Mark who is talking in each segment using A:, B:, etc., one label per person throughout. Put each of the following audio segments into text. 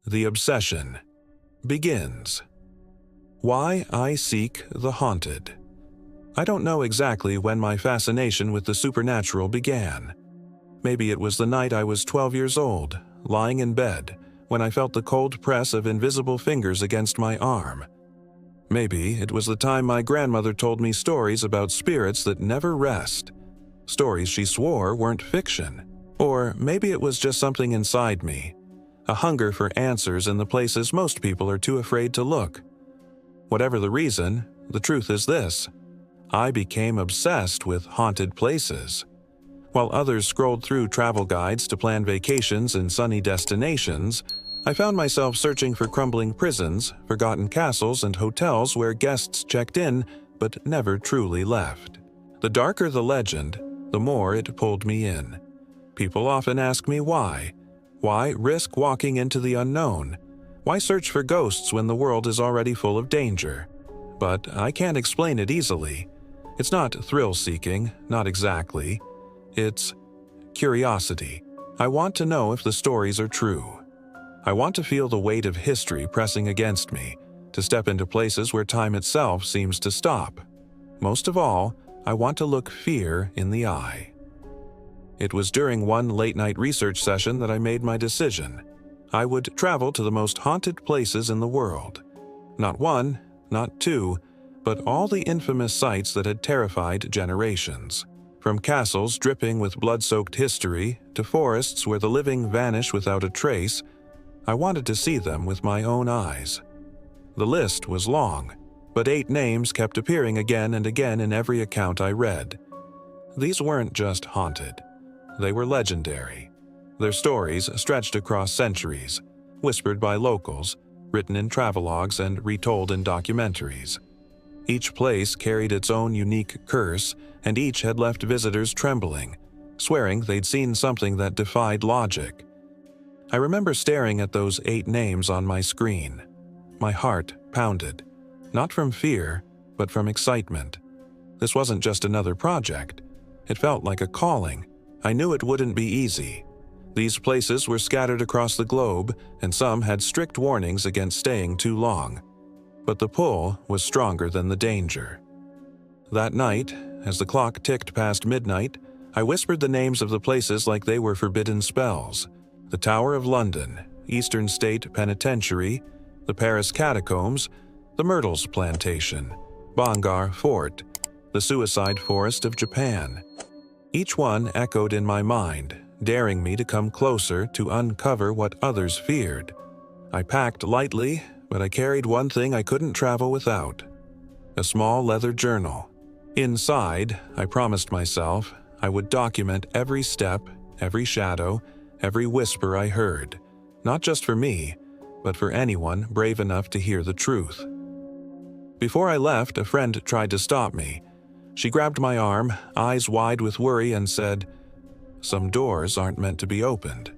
A: The obsession begins. Why I seek the haunted. I don't know exactly when my fascination with the supernatural began. Maybe it was the night I was 12 years old, lying in bed, when I felt the cold press of invisible fingers against my arm. Maybe it was the time my grandmother told me stories about spirits that never rest, stories she swore weren't fiction. Or maybe it was just something inside me, a hunger for answers in the places most people are too afraid to look. Whatever the reason, the truth is this: I became obsessed with haunted places. While others scrolled through travel guides to plan vacations in sunny destinations, I found myself searching for crumbling prisons, forgotten castles, and hotels where guests checked in but never truly left. The darker the legend, the more it pulled me in. People often ask me why. Why risk walking into the unknown? Why search for ghosts when the world is already full of danger? But I can't explain it easily. It's not thrill-seeking, not exactly. It's curiosity. I want to know if the stories are true. I want to feel the weight of history pressing against me, to step into places where time itself seems to stop. Most of all, I want to look fear in the eye. It was during one late-night research session that I made my decision. I would travel to the most haunted places in the world. Not one, not two, but all the infamous sites that had terrified generations. From castles dripping with blood-soaked history to forests where the living vanish without a trace, I wanted to see them with my own eyes. The list was long, but 8 names kept appearing again and again in every account I read. These weren't just haunted. They were legendary. Their stories stretched across centuries, whispered by locals, written in travelogues and retold in documentaries. Each place carried its own unique curse, and each had left visitors trembling, swearing they'd seen something that defied logic. I remember staring at those 8 names on my screen. My heart pounded, not from fear, but from excitement. This wasn't just another project. It felt like a calling. I knew it wouldn't be easy. These places were scattered across the globe, and some had strict warnings against staying too long. But the pull was stronger than the danger. That night, as the clock ticked past midnight, I whispered the names of the places like they were forbidden spells. The Tower of London, Eastern State Penitentiary, the Paris Catacombs, the Myrtles Plantation, Bangar Fort, the Suicide Forest of Japan. Each one echoed in my mind, daring me to come closer to uncover what others feared. I packed lightly, but I carried one thing I couldn't travel without: a small leather journal. Inside, I promised myself I would document every step, every shadow, every whisper I heard, not just for me, but for anyone brave enough to hear the truth. Before I left, a friend tried to stop me. She grabbed my arm, eyes wide with worry, and said, "Some doors aren't meant to be opened.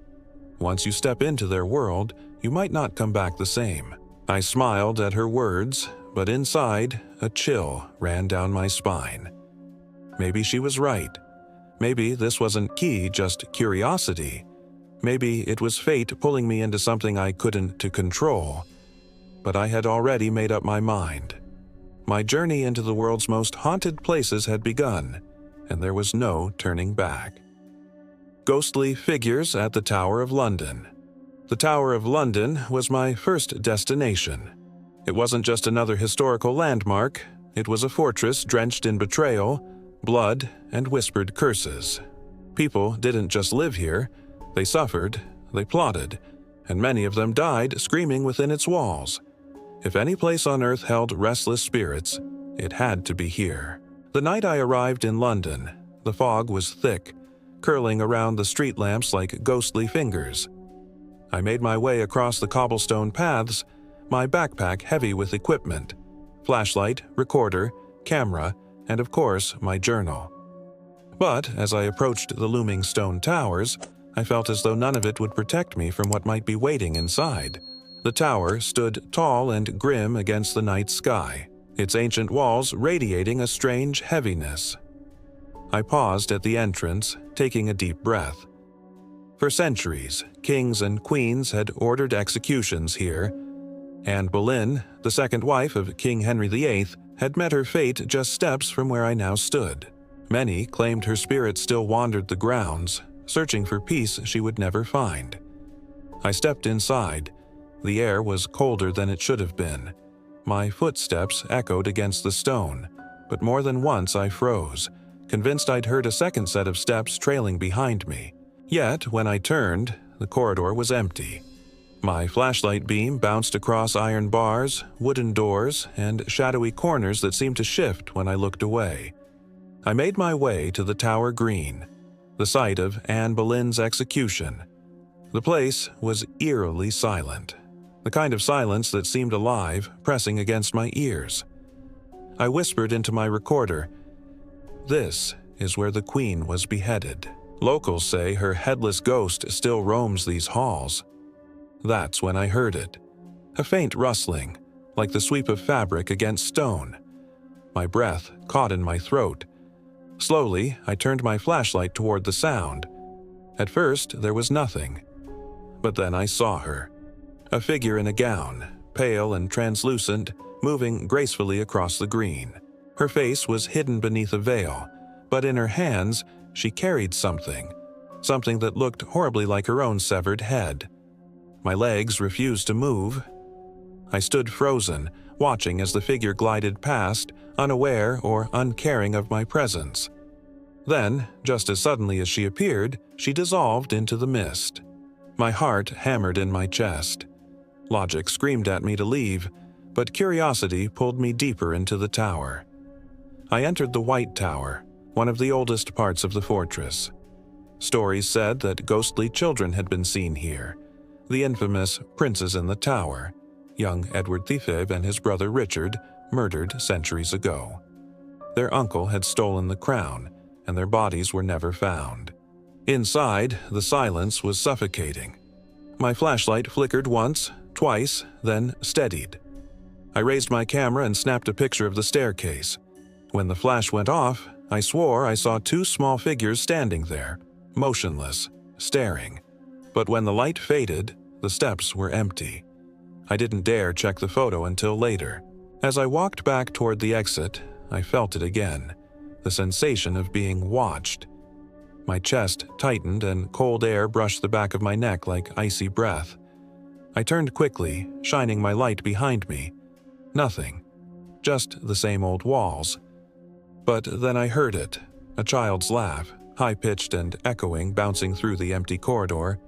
A: Once you step into their world, you might not come back the same." I smiled at her words, but inside, a chill ran down my spine. Maybe she was right. Maybe this wasn't key, just curiosity. Maybe it was fate pulling me into something I couldn't control. But I had already made up my mind. My journey into the world's most haunted places had begun, and there was no turning back. Ghostly figures at the Tower of London. The Tower of London was my first destination. It wasn't just another historical landmark. It was a fortress drenched in betrayal, blood, and whispered curses. People didn't just live here. They suffered, they plotted, and many of them died screaming within its walls. If any place on earth held restless spirits, it had to be here. The night I arrived in London, the fog was thick, curling around the street lamps like ghostly fingers. I made my way across the cobblestone paths, my backpack heavy with equipment, flashlight, recorder, camera, and of course, my journal. But as I approached the looming stone towers, I felt as though none of it would protect me from what might be waiting inside. The tower stood tall and grim against the night sky, its ancient walls radiating a strange heaviness. I paused at the entrance, taking a deep breath. For centuries, kings and queens had ordered executions here. Anne Boleyn, the second wife of King Henry VIII, had met her fate just steps from where I now stood. Many claimed her spirit still wandered the grounds, searching for peace she would never find. I stepped inside. The air was colder than it should have been. My footsteps echoed against the stone, but more than once I froze, convinced I'd heard a second set of steps trailing behind me. Yet, when I turned, the corridor was empty. My flashlight beam bounced across iron bars, wooden doors, and shadowy corners that seemed to shift when I looked away. I made my way to the Tower Green, the site of Anne Boleyn's execution. The place was eerily silent, the kind of silence that seemed alive, pressing against my ears. I whispered into my recorder, "This is where the Queen was beheaded. Locals say her headless ghost still roams these halls." That's when I heard it. A faint rustling, like the sweep of fabric against stone. My breath caught in my throat. Slowly, I turned my flashlight toward the sound. At first, there was nothing. But then I saw her. A figure in a gown, pale and translucent, moving gracefully across the green. Her face was hidden beneath a veil, but in her hands, she carried something that looked horribly like her own severed head. My legs refused to move. I stood frozen, watching as the figure glided past, unaware or uncaring of my presence. Then, just as suddenly as she appeared, she dissolved into the mist. My heart hammered in my chest. Logic screamed at me to leave, but curiosity pulled me deeper into the tower. I entered the White Tower, one of the oldest parts of the fortress. Stories said that ghostly children had been seen here. The infamous princes in the tower, young Edward V and his brother Richard, murdered centuries ago. Their uncle had stolen the crown, and their bodies were never found. Inside, the silence was suffocating. My flashlight flickered once, twice, then steadied. I raised my camera and snapped a picture of the staircase. When the flash went off, I swore I saw two small figures standing there, motionless, staring. But when the light faded, the steps were empty. I didn't dare check the photo until later. As I walked back toward the exit, I felt it again, the sensation of being watched. My chest tightened and cold air brushed the back of my neck like icy breath. I turned quickly, shining my light behind me. Nothing. Just the same old walls. But then I heard it, a child's laugh, high-pitched and echoing, bouncing through the empty corridor.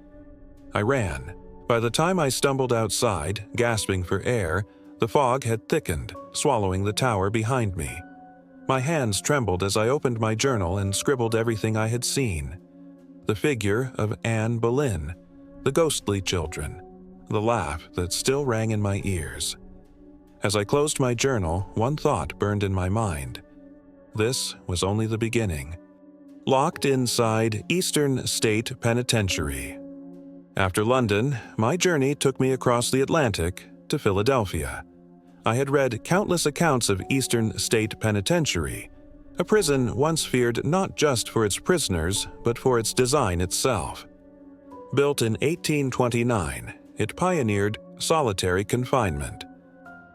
A: I ran. By the time I stumbled outside, gasping for air, the fog had thickened, swallowing the tower behind me. My hands trembled as I opened my journal and scribbled everything I had seen. The figure of Anne Boleyn, the ghostly children, the laugh that still rang in my ears. As I closed my journal, one thought burned in my mind. This was only the beginning. Locked inside Eastern State Penitentiary. After London, my journey took me across the Atlantic to Philadelphia. I had read countless accounts of Eastern State Penitentiary, a prison once feared not just for its prisoners, but for its design itself. Built in 1829, it pioneered solitary confinement,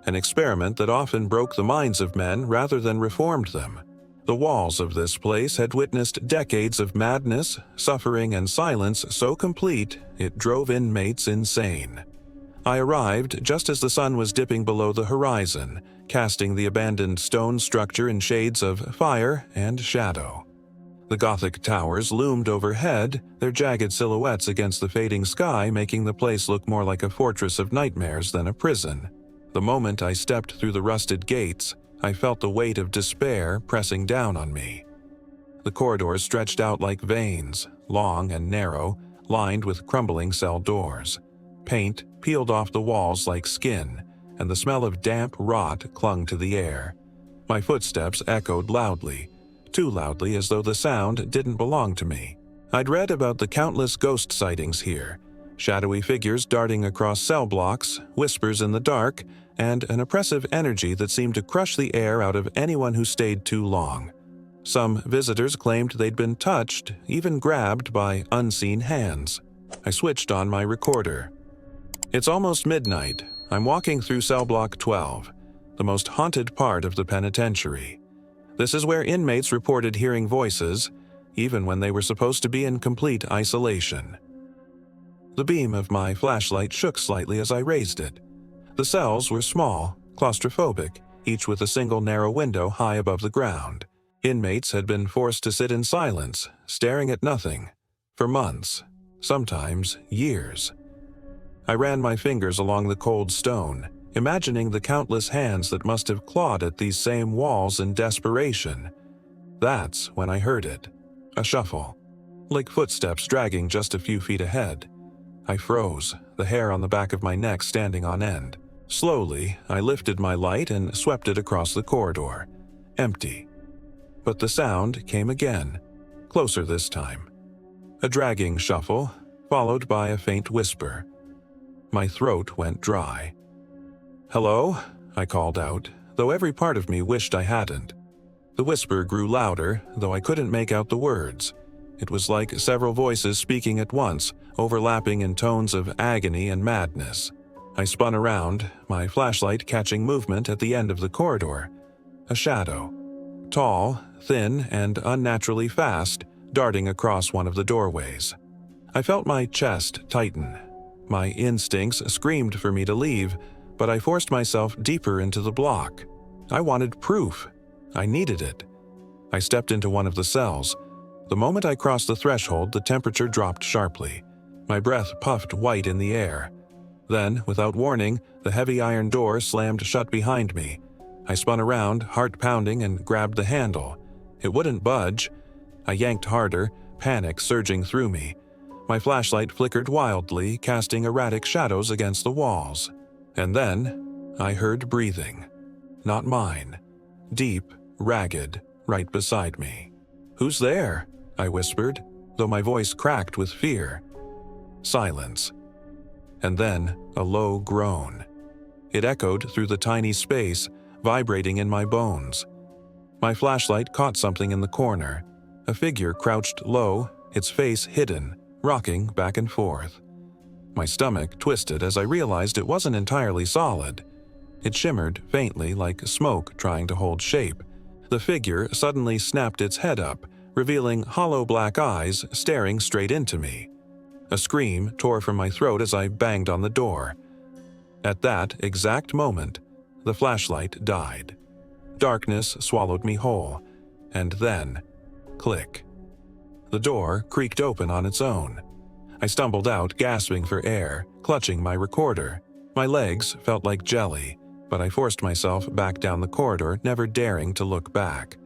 A: an experiment that often broke the minds of men rather than reformed them. The walls of this place had witnessed decades of madness, suffering, and silence so complete it drove inmates insane. I arrived just as the sun was dipping below the horizon, casting the abandoned stone structure in shades of fire and shadow. The Gothic towers loomed overhead, their jagged silhouettes against the fading sky making the place look more like a fortress of nightmares than a prison. The moment I stepped through the rusted gates, I felt the weight of despair pressing down on me. The corridors stretched out like veins, long and narrow, lined with crumbling cell doors. Paint peeled off the walls like skin, and the smell of damp rot clung to the air. My footsteps echoed loudly, too loudly as though the sound didn't belong to me. I'd read about the countless ghost sightings here, shadowy figures darting across cell blocks, whispers in the dark, and an oppressive energy that seemed to crush the air out of anyone who stayed too long. Some visitors claimed they'd been touched, even grabbed by unseen hands. I switched on my recorder. It's almost midnight. I'm walking through cell block 12, the most haunted part of the penitentiary. This is where inmates reported hearing voices, even when they were supposed to be in complete isolation. The beam of my flashlight shook slightly as I raised it. The cells were small, claustrophobic, each with a single narrow window high above the ground. Inmates had been forced to sit in silence, staring at nothing, for months, sometimes years. I ran my fingers along the cold stone, imagining the countless hands that must have clawed at these same walls in desperation. That's when I heard it. A shuffle, like footsteps dragging just a few feet ahead. I froze, the hair on the back of my neck standing on end. Slowly, I lifted my light and swept it across the corridor. Empty. But the sound came again, closer this time. A dragging shuffle, followed by a faint whisper. My throat went dry. "Hello?" I called out, though every part of me wished I hadn't. The whisper grew louder, though I couldn't make out the words. It was like several voices speaking at once, overlapping in tones of agony and madness. I spun around, my flashlight catching movement at the end of the corridor. A shadow. Tall, thin, and unnaturally fast, darting across one of the doorways. I felt my chest tighten. My instincts screamed for me to leave, but I forced myself deeper into the block. I wanted proof. I needed it. I stepped into one of the cells. The moment I crossed the threshold, the temperature dropped sharply. My breath puffed white in the air. Then, without warning, the heavy iron door slammed shut behind me. I spun around, heart pounding, and grabbed the handle. It wouldn't budge. I yanked harder, panic surging through me. My flashlight flickered wildly, casting erratic shadows against the walls. And then, I heard breathing. Not mine. Deep, ragged, right beside me. "Who's there?" I whispered, though my voice cracked with fear. Silence. And then a low groan. It echoed through the tiny space, vibrating in my bones. My flashlight caught something in the corner. A figure crouched low, its face hidden, rocking back and forth. My stomach twisted as I realized it wasn't entirely solid. It shimmered faintly like smoke trying to hold shape. The figure suddenly snapped its head up, revealing hollow black eyes staring straight into me. A scream tore from my throat as I banged on the door. At that exact moment, the flashlight died. Darkness swallowed me whole, and then, click. The door creaked open on its own. I stumbled out, gasping for air, clutching my recorder. My legs felt like jelly, but I forced myself back down the corridor, never daring to look back.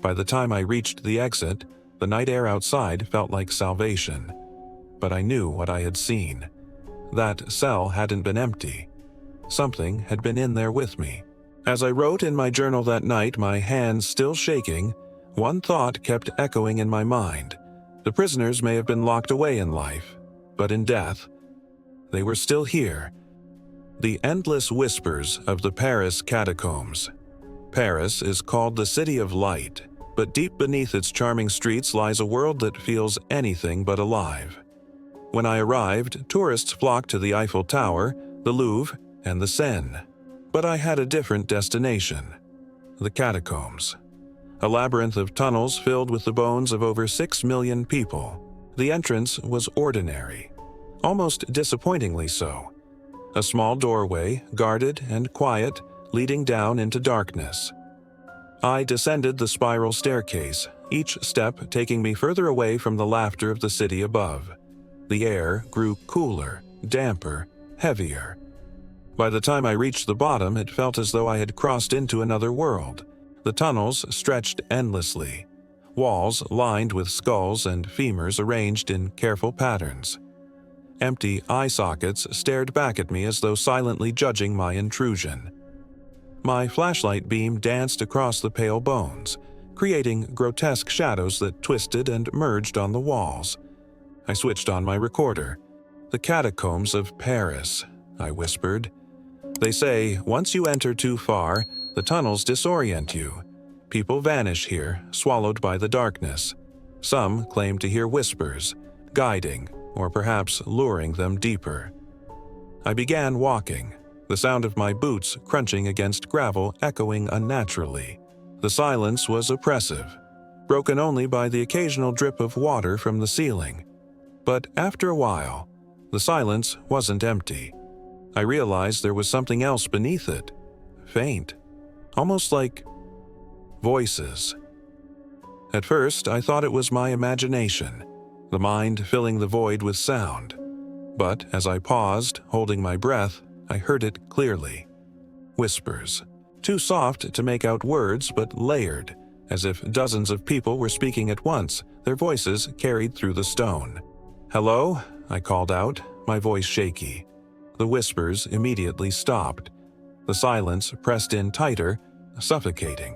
A: By the time I reached the exit, the night air outside felt like salvation. But I knew what I had seen. That cell hadn't been empty. Something had been in there with me. As I wrote in my journal that night, my hands still shaking, one thought kept echoing in my mind. The prisoners may have been locked away in life, but in death, they were still here. The endless whispers of the Paris catacombs. Paris is called the City of Light, but deep beneath its charming streets lies a world that feels anything but alive. When I arrived, tourists flocked to the Eiffel Tower, the Louvre, and the Seine. But I had a different destination: the catacombs. A labyrinth of tunnels filled with the bones of over 6 million people. The entrance was ordinary, almost disappointingly so. A small doorway, guarded and quiet, leading down into darkness. I descended the spiral staircase, each step taking me further away from the laughter of the city above. The air grew cooler, damper, heavier. By the time I reached the bottom, it felt as though I had crossed into another world. The tunnels stretched endlessly, walls lined with skulls and femurs arranged in careful patterns. Empty eye sockets stared back at me as though silently judging my intrusion. My flashlight beam danced across the pale bones, creating grotesque shadows that twisted and merged on the walls. I switched on my recorder. "The catacombs of Paris," I whispered. "They say once you enter too far, the tunnels disorient you. People vanish here, swallowed by the darkness. Some claim to hear whispers, guiding, or perhaps luring them deeper. I began walking, the sound of my boots crunching against gravel echoing unnaturally. The silence was oppressive, broken only by the occasional drip of water from the ceiling. But after a while, the silence wasn't empty. I realized there was something else beneath it, faint, almost like voices. At first, I thought it was my imagination, the mind filling the void with sound. But as I paused, holding my breath, I heard it clearly. Whispers, too soft to make out words but layered, as if dozens of people were speaking at once, their voices carried through the stone. "Hello?" I called out, my voice shaky. The whispers immediately stopped. The silence pressed in tighter, suffocating.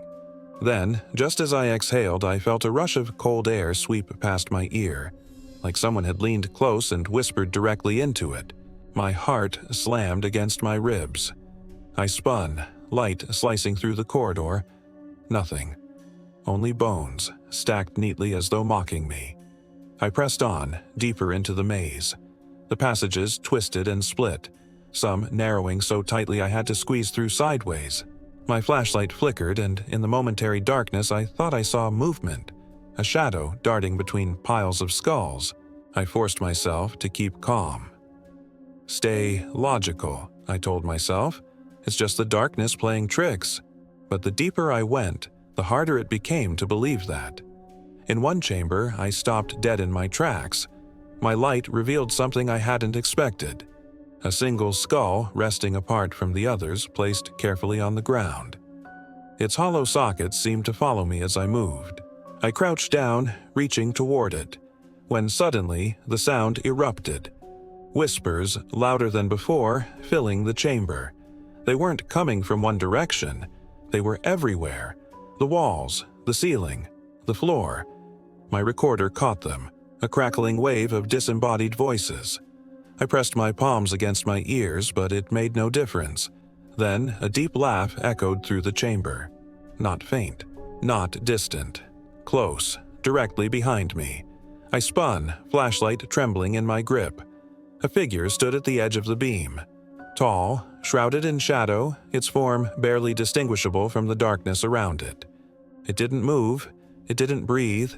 A: Then, just as I exhaled, I felt a rush of cold air sweep past my ear, like someone had leaned close and whispered directly into it. My heart slammed against my ribs. I spun, light slicing through the corridor. Nothing. Only bones, stacked neatly as though mocking me. I pressed on, deeper into the maze. The passages twisted and split, some narrowing so tightly I had to squeeze through sideways. My flashlight flickered, and in the momentary darkness I thought I saw movement, a shadow darting between piles of skulls. I forced myself to keep calm. Stay logical, I told myself. It's just the darkness playing tricks. But the deeper I went, the harder it became to believe that. In one chamber, I stopped dead in my tracks. My light revealed something I hadn't expected. A single skull resting apart from the others, placed carefully on the ground. Its hollow sockets seemed to follow me as I moved. I crouched down, reaching toward it, when suddenly the sound erupted. Whispers, louder than before, filling the chamber. They weren't coming from one direction. They were everywhere. The walls, the ceiling, the floor. My recorder caught them, a crackling wave of disembodied voices. I pressed my palms against my ears, but it made no difference. Then a deep laugh echoed through the chamber. Not faint, not distant. Close, directly behind me. I spun, flashlight trembling in my grip. A figure stood at the edge of the beam. Tall, shrouded in shadow, its form barely distinguishable from the darkness around it. It didn't move, it didn't breathe,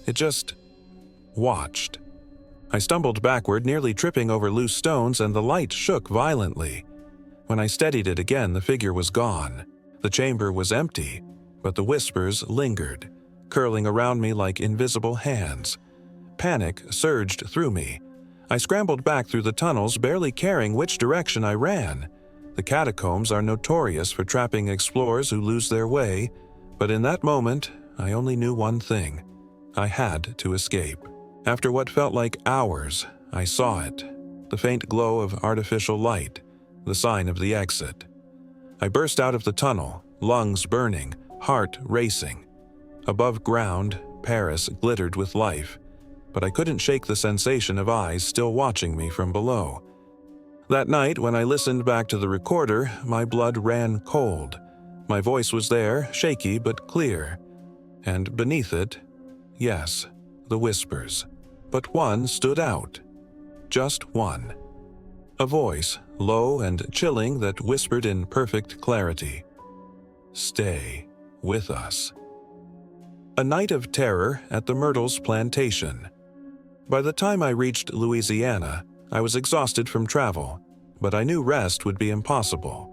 A: it just watched. I stumbled backward, nearly tripping over loose stones, and the light shook violently. When I steadied it again, the figure was gone. The chamber was empty, but the whispers lingered, curling around me like invisible hands. Panic surged through me. I scrambled back through the tunnels, barely caring which direction I ran. The catacombs are notorious for trapping explorers who lose their way, but in that moment, I only knew one thing. I had to escape. After what felt like hours, I saw it, the faint glow of artificial light, the sign of the exit. I burst out of the tunnel, lungs burning, heart racing. Above ground, Paris glittered with life, but I couldn't shake the sensation of eyes still watching me from below. That night, when I listened back to the recorder, my blood ran cold. My voice was there, shaky but clear. And beneath it, yes, the whispers. But one stood out. Just one. A voice, low and chilling, that whispered in perfect clarity. Stay with us. A night of terror at the Myrtles plantation. By the time I reached Louisiana, I was exhausted from travel, but I knew rest would be impossible.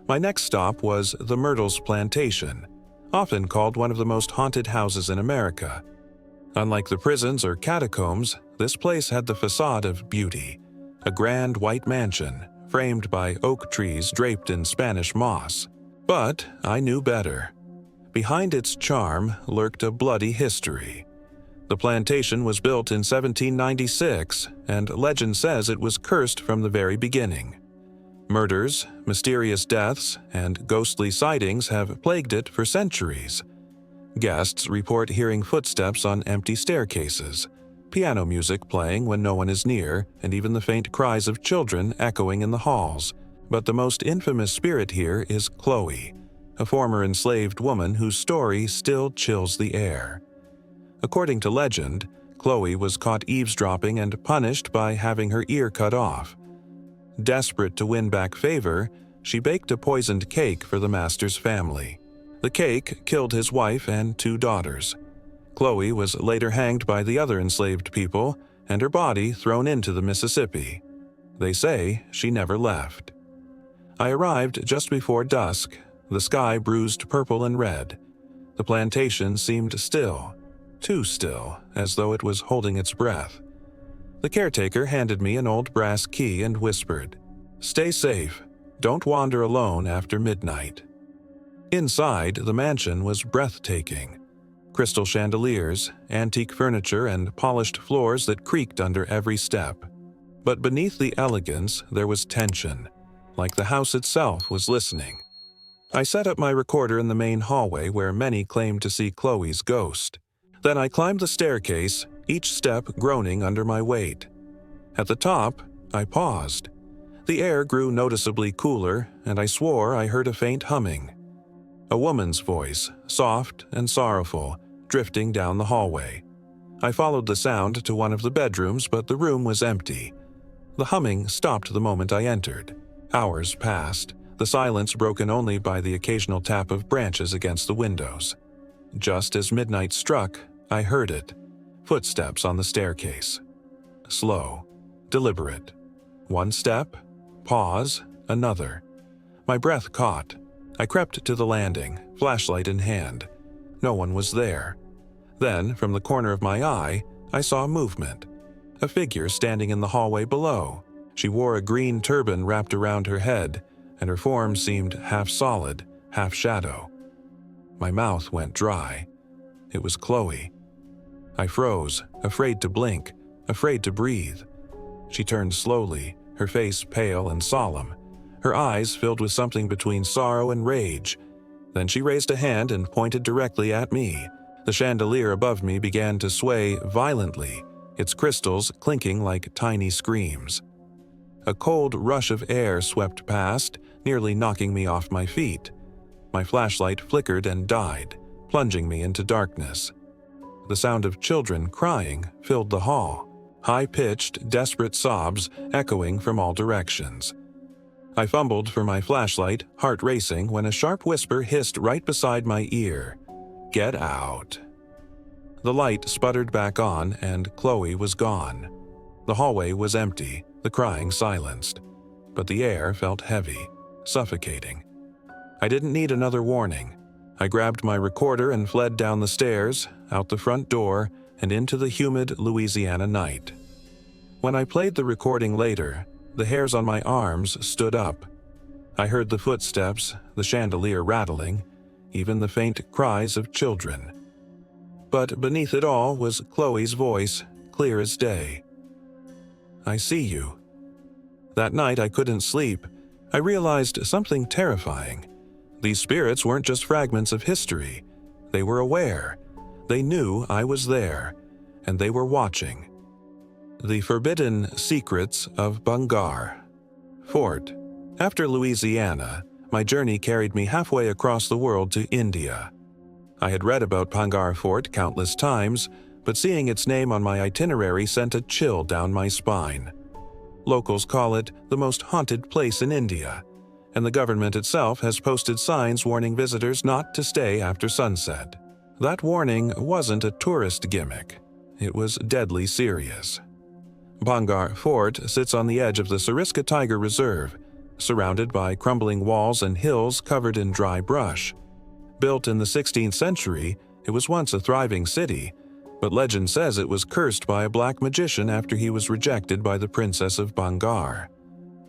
A: My next stop was the Myrtles plantation, often called one of the most haunted houses in America. Unlike the prisons or catacombs, this place had the facade of beauty, a grand white mansion framed by oak trees draped in Spanish moss. But I knew better. Behind its charm lurked a bloody history. The plantation was built in 1796, and legend says it was cursed from the very beginning. Murders, mysterious deaths, and ghostly sightings have plagued it for centuries. Guests report hearing footsteps on empty staircases, piano music playing when no one is near, and even the faint cries of children echoing in the halls. But the most infamous spirit here is Chloe, a former enslaved woman whose story still chills the air. According to legend, Chloe was caught eavesdropping and punished by having her ear cut off. Desperate to win back favor, she baked a poisoned cake for the master's family. The cake killed his wife and 2 daughters. Chloe was later hanged by the other enslaved people and her body thrown into the Mississippi. They say she never left. I arrived just before dusk, the sky bruised purple and red. The plantation seemed still, too still, as though it was holding its breath. The caretaker handed me an old brass key and whispered, "Stay safe. Don't wander alone after midnight." Inside, the mansion was breathtaking. Crystal chandeliers, antique furniture, and polished floors that creaked under every step. But beneath the elegance, there was tension, like the house itself was listening. I set up my recorder in the main hallway where many claimed to see Chloe's ghost. Then I climbed the staircase, each step groaning under my weight. At the top, I paused. The air grew noticeably cooler, and I swore I heard a faint humming. A woman's voice, soft and sorrowful, drifting down the hallway. I followed the sound to one of the bedrooms, but the room was empty. The humming stopped the moment I entered. Hours passed, the silence broken only by the occasional tap of branches against the windows. Just as midnight struck, I heard it. Footsteps on the staircase. Slow, deliberate. One step, pause, another. My breath caught. I crept to the landing, flashlight in hand. No one was there. Then, from the corner of my eye, I saw movement. A figure standing in the hallway below. She wore a green turban wrapped around her head, and her form seemed half solid, half shadow. My mouth went dry. It was Chloe. I froze, afraid to blink, afraid to breathe. She turned slowly, her face pale and solemn, her eyes filled with something between sorrow and rage. Then she raised a hand and pointed directly at me. The chandelier above me began to sway violently, its crystals clinking like tiny screams. A cold rush of air swept past, nearly knocking me off my feet. My flashlight flickered and died, plunging me into darkness. The sound of children crying filled the hall, high-pitched, desperate sobs echoing from all directions. I fumbled for my flashlight, heart racing, when a sharp whisper hissed right beside my ear. "Get out." The light sputtered back on, and Chloe was gone. The hallway was empty, the crying silenced, but the air felt heavy, suffocating. I didn't need another warning. I grabbed my recorder and fled down the stairs, out the front door, and into the humid Louisiana night. When I played the recording later, the hairs on my arms stood up. I heard the footsteps, the chandelier rattling, even the faint cries of children. But beneath it all was Chloe's voice, clear as day. "I see you." That night I couldn't sleep. I realized something terrifying. These spirits weren't just fragments of history. They were aware. They knew I was there, and they were watching. The Forbidden Secrets of Bhangar Fort. After Louisiana, my journey carried me halfway across the world to India. I had read about Bhangar Fort countless times, but seeing its name on my itinerary sent a chill down my spine. Locals call it the most haunted place in India, and the government itself has posted signs warning visitors not to stay after sunset. That warning wasn't a tourist gimmick. It was deadly serious. Bhangar Fort sits on the edge of the Sariska Tiger Reserve, surrounded by crumbling walls and hills covered in dry brush. Built in the 16th century, it was once a thriving city, but legend says it was cursed by a black magician after he was rejected by the Princess of Bhangar.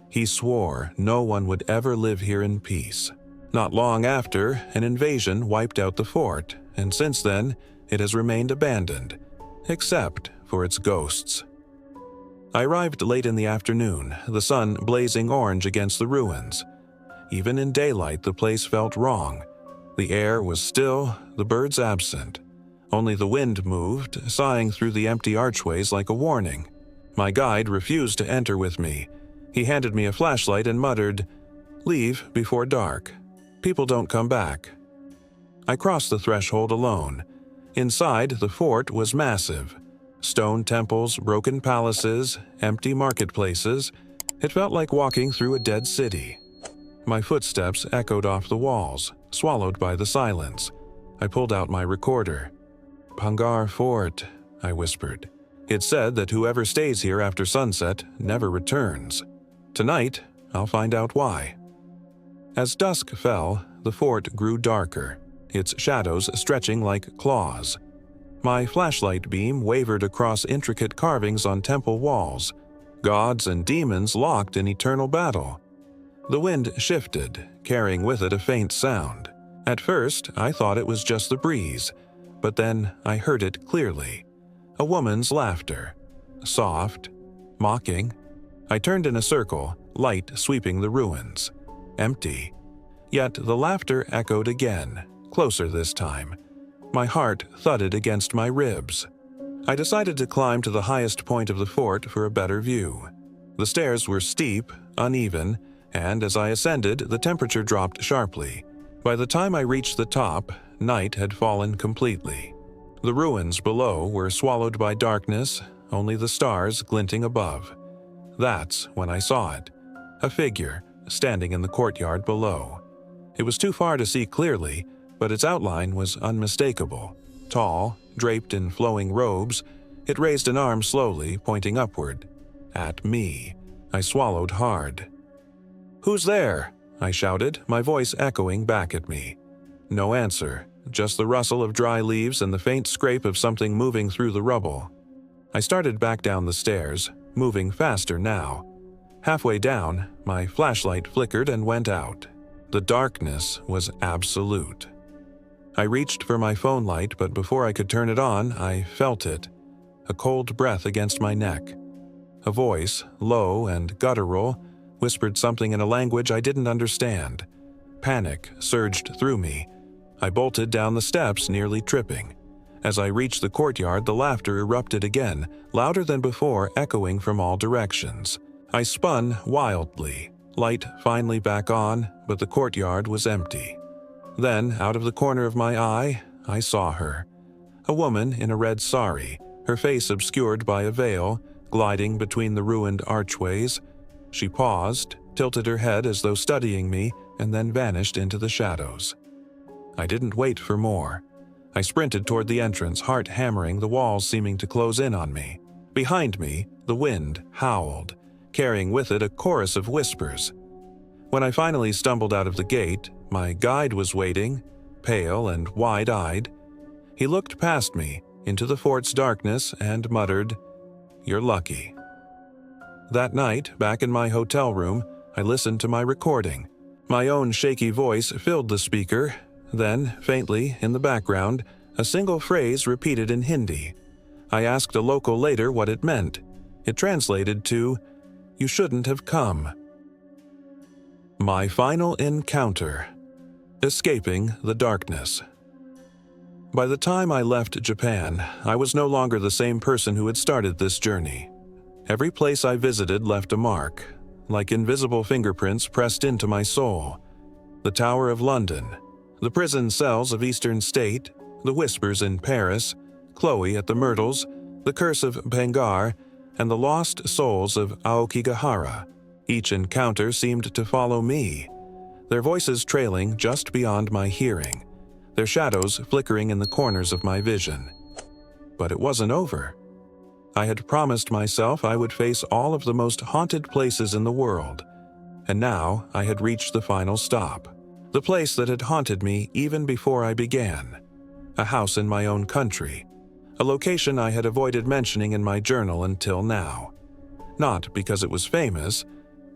A: He swore no one would ever live here in peace. Not long after, an invasion wiped out the fort, and since then, it has remained abandoned, except for its ghosts. I arrived late in the afternoon, the sun blazing orange against the ruins. Even in daylight, the place felt wrong. The air was still, the birds absent. Only the wind moved, sighing through the empty archways like a warning. My guide refused to enter with me. He handed me a flashlight and muttered, "Leave before dark. People don't come back." I crossed the threshold alone. Inside, the fort was massive. Stone temples, broken palaces, empty marketplaces. It felt like walking through a dead city. My footsteps echoed off the walls, swallowed by the silence. I pulled out my recorder. "Pangar Fort," I whispered. "It said that whoever stays here after sunset never returns. Tonight, I'll find out why." As dusk fell, the fort grew darker, its shadows stretching like claws. My flashlight beam wavered across intricate carvings on temple walls, gods and demons locked in eternal battle. The wind shifted, carrying with it a faint sound. At first, I thought it was just the breeze, but then I heard it clearly. A woman's laughter. Soft, mocking. I turned in a circle, light sweeping the ruins. Empty. Yet the laughter echoed again, closer this time. My heart thudded against my ribs. I decided to climb to the highest point of the fort for a better view. The stairs were steep, uneven, and as I ascended, the temperature dropped sharply. By the time I reached the top, night had fallen completely. The ruins below were swallowed by darkness, only the stars glinting above. That's when I saw it. A figure, standing in the courtyard below. It was too far to see clearly, but its outline was unmistakable. Tall, draped in flowing robes, it raised an arm slowly, pointing upward. At me. I swallowed hard. "Who's there?" I shouted, my voice echoing back at me. No answer, just the rustle of dry leaves and the faint scrape of something moving through the rubble. I started back down the stairs, moving faster now. Halfway down, my flashlight flickered and went out. The darkness was absolute. I reached for my phone light, but before I could turn it on, I felt it. A cold breath against my neck. A voice, low and guttural, whispered something in a language I didn't understand. Panic surged through me. I bolted down the steps, nearly tripping. As I reached the courtyard, the laughter erupted again, louder than before, echoing from all directions. I spun wildly, light finally back on, but the courtyard was empty. Then, out of the corner of my eye, I saw her. A woman in a red sari, her face obscured by a veil, gliding between the ruined archways. She paused, tilted her head as though studying me, and then vanished into the shadows. I didn't wait for more. I sprinted toward the entrance, heart hammering, the walls seeming to close in on me. Behind me, the wind howled, carrying with it a chorus of whispers. When I finally stumbled out of the gate, my guide was waiting, pale and wide-eyed. He looked past me, into the fort's darkness, and muttered, "You're lucky." That night, back in my hotel room, I listened to my recording. My own shaky voice filled the speaker. Then, faintly, in the background, a single phrase repeated in Hindi. I asked a local later what it meant. It translated to, "You shouldn't have come." My final encounter. Escaping the darkness. By the time I left Japan, I was no longer the same person who had started this journey. Every place I visited left a mark, like invisible fingerprints pressed into my soul. The Tower of London, the prison cells of Eastern State, the whispers in Paris, Chloe at the Myrtles, the curse of Pangar, and the lost souls of Aokigahara. Each encounter seemed to follow me, their voices trailing just beyond my hearing, their shadows flickering in the corners of my vision. But it wasn't over. I had promised myself I would face all of the most haunted places in the world, and now I had reached the final stop, the place that had haunted me even before I began. A house in my own country, a location I had avoided mentioning in my journal until now. Not because it was famous,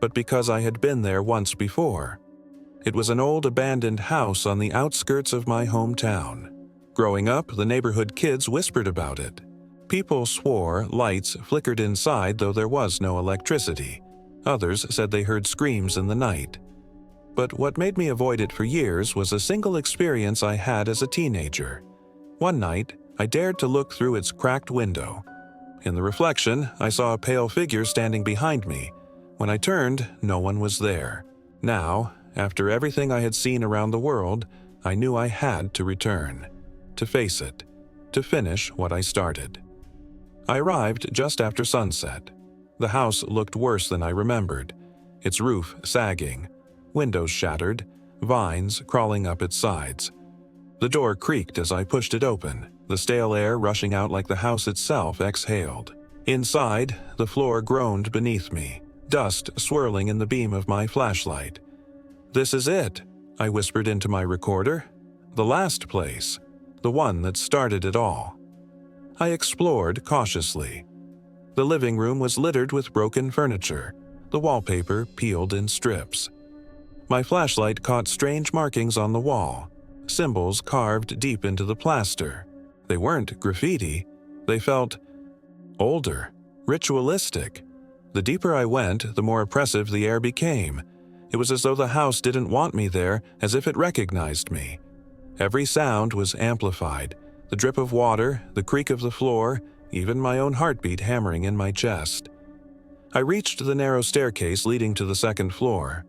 A: but because I had been there once before. It was an old abandoned house on the outskirts of my hometown. Growing up, the neighborhood kids whispered about it. People swore lights flickered inside, though there was no electricity. Others said they heard screams in the night. But what made me avoid it for years was a single experience I had as a teenager. One night, I dared to look through its cracked window. In the reflection, I saw a pale figure standing behind me. When I turned, no one was there. Now, after everything I had seen around the world, I knew I had to return, to face it, to finish what I started. I arrived just after sunset. The house looked worse than I remembered, its roof sagging, windows shattered, vines crawling up its sides. The door creaked as I pushed it open, the stale air rushing out like the house itself exhaled. Inside, the floor groaned beneath me, dust swirling in the beam of my flashlight. "This is it," I whispered into my recorder. "The last place. The one that started it all." I explored cautiously. The living room was littered with broken furniture, the wallpaper peeled in strips. My flashlight caught strange markings on the wall, symbols carved deep into the plaster. They weren't graffiti. They felt older, ritualistic. The deeper I went, the more oppressive the air became. It was as though the house didn't want me there, as if it recognized me. Every sound was amplified, the drip of water, the creak of the floor, even my own heartbeat hammering in my chest. I reached the narrow staircase leading to the second floor.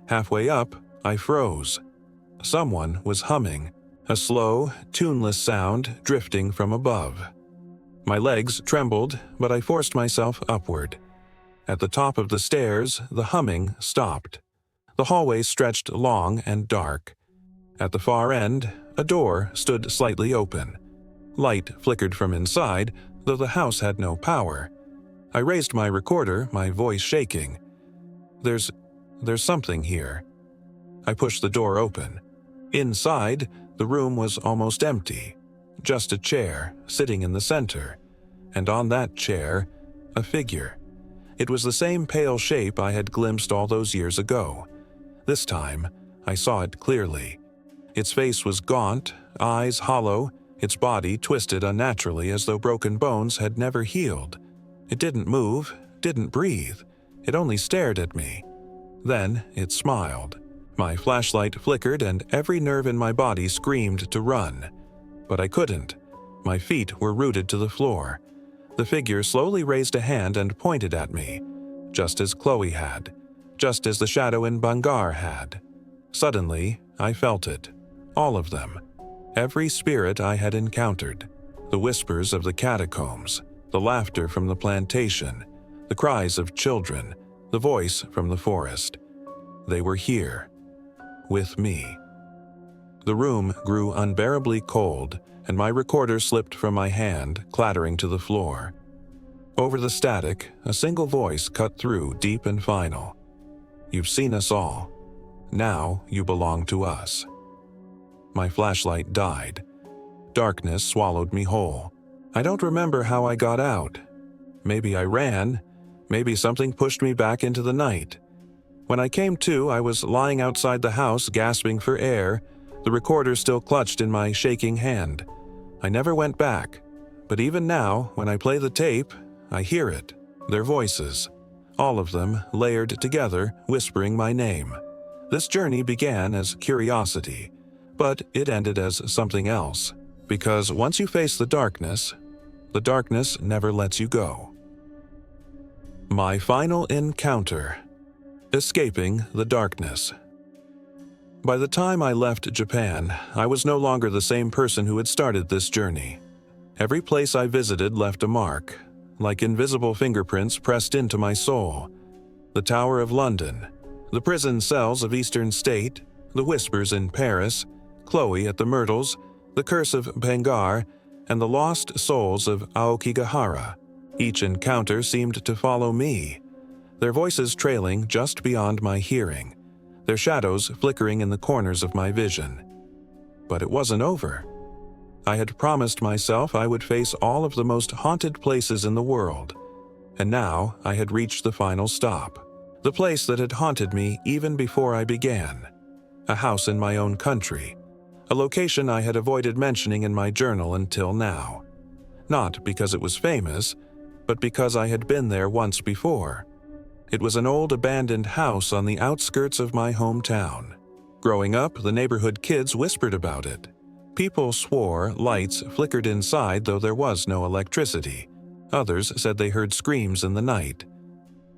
A: Halfway up, I froze. Someone was humming, a slow, tuneless sound drifting from above. My legs trembled, but I forced myself upward. At the top of the stairs, the humming stopped. The hallway stretched long and dark. At the far end, a door stood slightly open. Light flickered from inside, though the house had no power. I raised my recorder, my voice shaking. There's something here." I pushed the door open. Inside, the room was almost empty. Just a chair, sitting in the center. And on that chair, a figure. It was the same pale shape I had glimpsed all those years ago. This time, I saw it clearly. Its face was gaunt, eyes hollow, its body twisted unnaturally as though broken bones had never healed. It didn't move, didn't breathe. It only stared at me. Then it smiled. My flashlight flickered and every nerve in my body screamed to run. But I couldn't. My feet were rooted to the floor. The figure slowly raised a hand and pointed at me, just as Chloe had, just as the shadow in Bangar had. Suddenly, I felt it. All of them. Every spirit I had encountered. The whispers of the catacombs, the laughter from the plantation, the cries of children, the voice from the forest. They were here. With me. The room grew unbearably cold, and my recorder slipped from my hand, clattering to the floor. Over the static, a single voice cut through, deep and final. "You've seen us all. Now you belong to us." My flashlight died. Darkness swallowed me whole. I don't remember how I got out. Maybe I ran. Maybe something pushed me back into the night. When I came to, I was lying outside the house, gasping for air, the recorder still clutched in my shaking hand. I never went back, but even now, when I play the tape, I hear it, their voices, all of them layered together, whispering my name. This journey began as curiosity, but it ended as something else, because once you face the darkness never lets you go. My final encounter. Escaping the darkness. By the time I left Japan, I was no longer the same person who had started this journey. Every place I visited left a mark, like invisible fingerprints pressed into my soul. The Tower of London, the prison cells of Eastern State, the whispers in Paris, Chloe at the Myrtles, the curse of Bangar, and the lost souls of Aokigahara. Each encounter seemed to follow me, their voices trailing just beyond my hearing, their shadows flickering in the corners of my vision. But it wasn't over. I had promised myself I would face all of the most haunted places in the world, and now I had reached the final stop, the place that had haunted me even before I began. A house in my own country, a location I had avoided mentioning in my journal until now. Not because it was famous, but because I had been there once before. It was an old abandoned house on the outskirts of my hometown. Growing up, the neighborhood kids whispered about it. People swore lights flickered inside, though there was no electricity. Others said they heard screams in the night.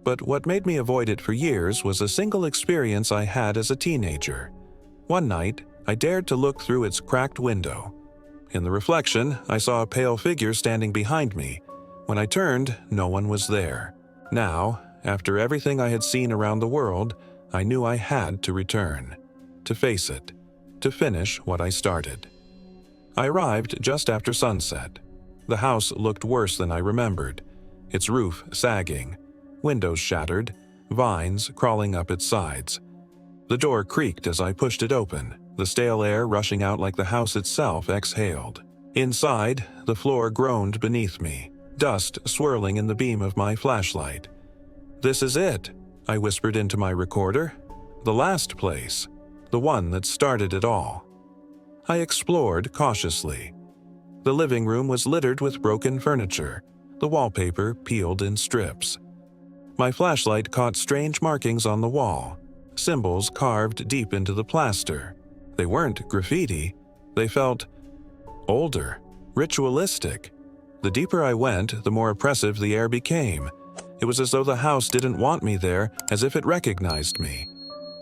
A: But what made me avoid it for years was a single experience I had as a teenager. One night, I dared to look through its cracked window. In the reflection, I saw a pale figure standing behind me, When I turned, no one was there. Now, after everything I had seen around the world, I knew I had to return, to face it, to finish what I started. I arrived just after sunset. The house looked worse than I remembered, its roof sagging, windows shattered, vines crawling up its sides. The door creaked as I pushed it open, the stale air rushing out like the house itself exhaled. Inside, the floor groaned beneath me, dust swirling in the beam of my flashlight. "This is it," I whispered into my recorder. "The last place, the one that started it all." I explored cautiously. The living room was littered with broken furniture, the wallpaper peeled in strips. My flashlight caught strange markings on the wall, symbols carved deep into the plaster. They weren't graffiti, they felt older, ritualistic. The deeper I went, the more oppressive the air became. It was as though the house didn't want me there, as if it recognized me.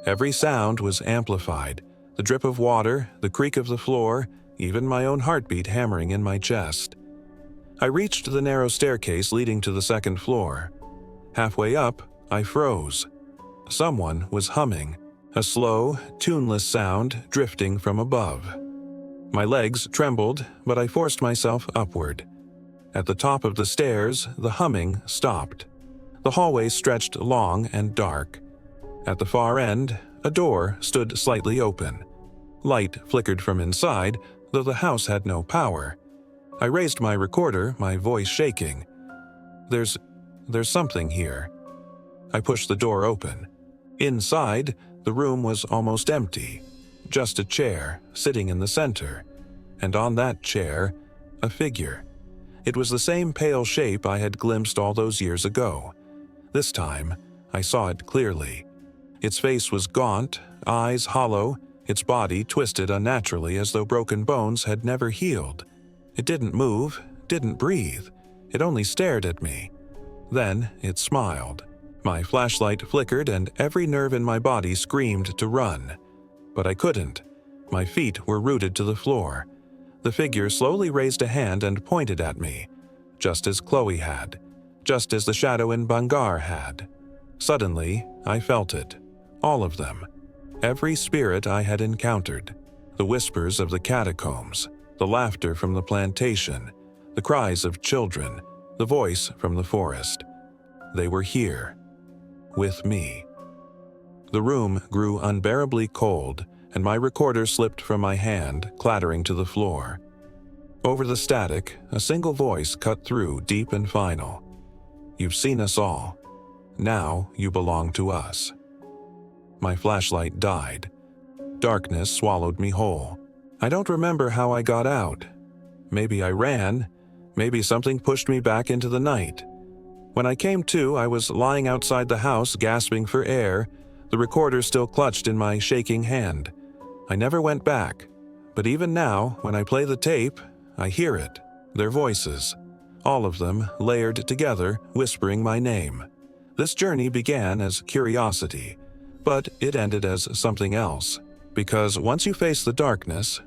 A: Every sound was amplified, the drip of water, the creak of the floor, even my own heartbeat hammering in my chest. I reached the narrow staircase leading to the second floor. Halfway up, I froze. Someone was humming, a slow, tuneless sound drifting from above. My legs trembled, but I forced myself upward. At the top of the stairs, the humming stopped. The hallway stretched long and dark. At the far end, a door stood slightly open. Light flickered from inside, though the house had no power. I raised my recorder, my voice shaking. There's something here." I pushed the door open. Inside, the room was almost empty. Just a chair, sitting in the center. And on that chair, a figure. It was the same pale shape I had glimpsed all those years ago. This time, I saw it clearly. Its face was gaunt, eyes hollow, its body twisted unnaturally as though broken bones had never healed. It didn't move, didn't breathe. It only stared at me. Then it smiled. My flashlight flickered and every nerve in my body screamed to run. But I couldn't. My feet were rooted to the floor. The figure slowly raised a hand and pointed at me, just as Chloe had, just as the shadow in Bangar had. Suddenly, I felt it. All of them. Every spirit I had encountered. The whispers of the catacombs, the laughter from the plantation, the cries of children, the voice from the forest. They were here. With me. The room grew unbearably cold, and my recorder slipped from my hand, clattering to the floor. Over the static, a single voice cut through, deep and final. "You've seen us all. Now you belong to us." My flashlight died. Darkness swallowed me whole. I don't remember how I got out. Maybe I ran. Maybe something pushed me back into the night. When I came to, I was lying outside the house, gasping for air, the recorder still clutched in my shaking hand. I never went back, but even now, when I play the tape, I hear it, their voices, all of them layered together, whispering my name. This journey began as curiosity, but it ended as something else, because once you face the darkness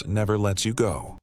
A: never lets you go.